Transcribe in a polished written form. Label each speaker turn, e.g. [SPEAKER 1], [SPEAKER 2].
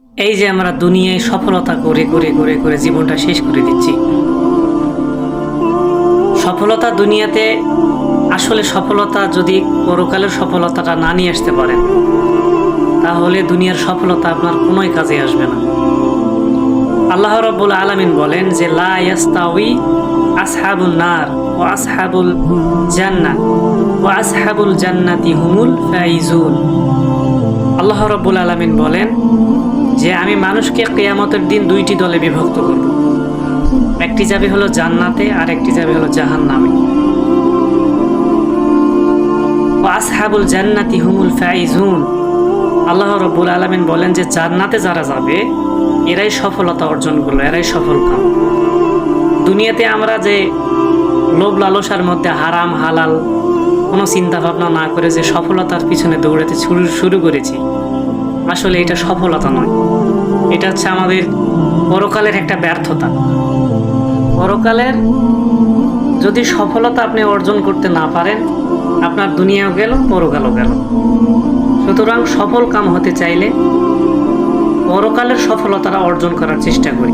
[SPEAKER 1] এই যে আমরা দুনিয়ায় সফলতা করে করে করে করে জীবনটা শেষ করে দিচ্ছি। সফলতা দুনিয়াতে আসলে সফলতা যদি পরকালের সফলতাটা না নিয়ে আসতে পারেন, তাহলে দুনিয়ার সফলতা আপনার কোনোই কাজে আসবে না। আল্লাহ রাব্বুল আলামিন বলেন যে লা ইয়াস্তাউই আসহাবুন নার ওয়া আসহাবুল জান্নাহ ওয়া আসহাবুল জান্নাতি হুমুল ফাইজুন। আল্লাহ রাব্বুল আলামিন বলেন যে আমি মানুষকে কিয়ামতের দিন দুইটি দলে বিভক্ত করব। একটি যাবে হলো জান্নাতে আর একটি যাবে হলো জাহান্নামে। ওয়া আসহাবুল জান্নাতি হুমুল ফাইজুন। আল্লাহ রাব্বুল আলামিন বলেন যে জান্নাতে যারা যাবে এরাই সফলতা অর্জন করলো, এরাই সফল কাম। দুনিয়াতে আমরা যে লোভ লালসার মধ্যে হারাম হালাল কোনো চিন্তা ভাবনা না করে যে সফলতার পিছনে দৌড়াতে শুরু করেছি, আসলে এটা সফলতা নয়। এটা হচ্ছে আমাদের পরকালের একটা ব্যর্থতা। পরকালের যদি সফলতা আপনি অর্জন করতে না পারেন, আপনার দুনিয়াও গেল পরকালও গেল। সুতরাং সফল কাম হতে চাইলে পরকালের সফলতাটা অর্জন করার চেষ্টা করি।